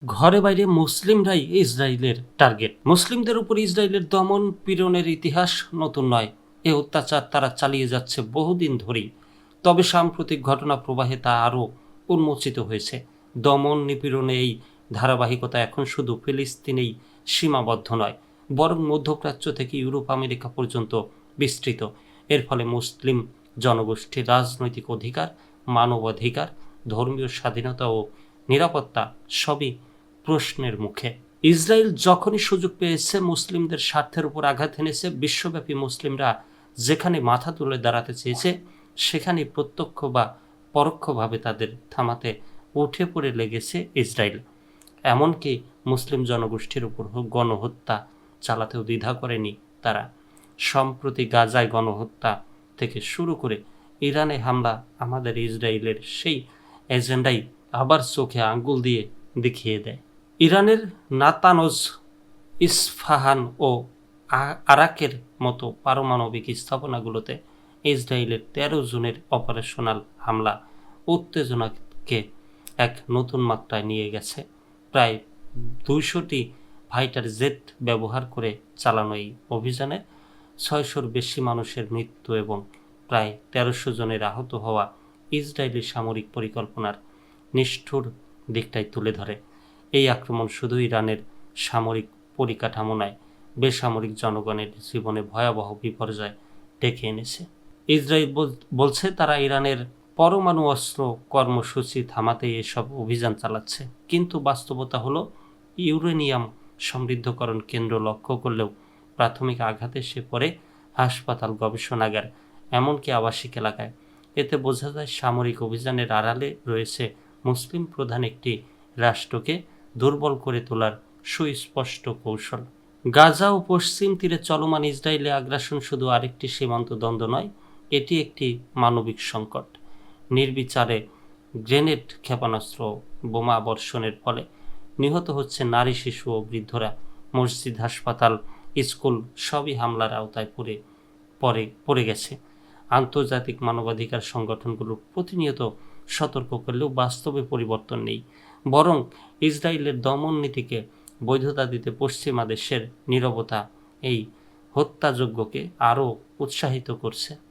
ঘরে বাইরে মুসলিমরাই ইসরায়েলের টার্গেট। মুসলিমদের উপর ইসরায়েলের দমন পীড়নের ইতিহাস নতুন নয়। এ অত্যাচার তারা চালিয়ে যাচ্ছে বহুদিন ধরেই। তবে সাম্প্রতিক ঘটনা প্রবাহে তা আরও উন্মোচিত হয়েছে। দমন নিপীড়নে এই ধারাবাহিকতা এখন শুধু ফিলিস্তিনেই সীমাবদ্ধ নয়, বরং মধ্যপ্রাচ্য থেকে ইউরোপ আমেরিকা পর্যন্ত বিস্তৃত। এর ফলে মুসলিম জনগোষ্ঠীর রাজনৈতিক অধিকার, মানবাধিকার, ধর্মীয় স্বাধীনতা ও নিরাপত্তা সবই প্রশ্নের মুখে। ইসরায়েল যখনই সুযোগ পেয়েছে মুসলিমদের স্বার্থের উপর আঘাত এনেছে। বিশ্বব্যাপী মুসলিমরা যেখানে মাথা তুলে দাঁড়াতে চেয়েছে, সেখানে প্রত্যক্ষ বা পরোক্ষভাবে তাদের থামাতে উঠে পড়ে লেগেছে ইসরায়েল। এমনকি মুসলিম জনগোষ্ঠীর উপর গণহত্যা চালাতেও দ্বিধা করেনি তারা। সম্প্রতি গাজায় গণহত্যা থেকে শুরু করে ইরানে হামলা, আমাদের ইসরায়েলের সেই এজেন্ডাই আবার চোখে আঙ্গুল দিয়ে দেখিয়ে দেয়। ইরানের নাতানজ, ইস্ফাহান ও আরাকের মতো পারমাণবিক স্থাপনাগুলোতে ইসরায়েলের ১৩ জুনের অপারেশনাল হামলা উত্তেজনাকে এক নতুন মাত্রায় নিয়ে গেছে। প্রায় ২০০টি ফাইটার জেট ব্যবহার করে চালানো এই অভিযানে ৬০০-র বেশি মানুষের মৃত্যু এবং প্রায় ১৩০০ জনের আহত হওয়া ইসরায়েলি সামরিক পরিকল্পনার নিষ্ঠুর দিকটাই তুলে ধরে। এই আক্রমণ শুধু ইরানের সামরিক পরিকাঠামো নয়, বেসামরিক জনগণের জীবনে ভয়াবহ বিপর্যয় ডেকে এনেছে। ইসরায়েল বলছে তারা ইরানের পরমাণু অস্ত্র কর্মসূচি থামাতে এসব অভিযান চালাচ্ছে, কিন্তু বাস্তবতা হলো ইউরেনিয়াম সমৃদ্ধকরণ কেন্দ্র লক্ষ্য করলেও প্রাথমিক আঘাতে এসে পড়ে হাসপাতাল, গবেষণাগার, এমনকি আবাসিক এলাকায়। এতে বোঝা যায় সামরিক অভিযানের আড়ালে রয়েছে মুসলিম প্রধান একটি রাষ্ট্রকে দুর্বল করে তোলার সুস্পষ্ট কৌশল। গাজা ও পশ্চিম তীরে চলমান ইসরায়েলি আগ্রাসন শুধু আরেকটি সীমান্ত দ্বন্দ্ব নয়, এটি একটি মানবিক সংকট। নির্বিচারে গ্রেনেড, ক্ষেপণাস্ত্র, বোমা বর্ষণের ফলে নিহত হচ্ছে নারী, শিশু ও বৃদ্ধরা। মসজিদ, হাসপাতাল, স্কুল সবই হামলার আওতায় পড়ে গেছে। আন্তর্জাতিক মানবাধিকার সংগঠনগুলো প্রতিনিয়ত সতর্ক করলেও বাস্তবে পরিবর্তন নেই, বরং ইসরায়েলের দমন নীতিকে বৈধতা দিতে পশ্চিমা দেশের নীরবতা এই হত্যাযজ্ঞকে আরও উৎসাহিত করছে।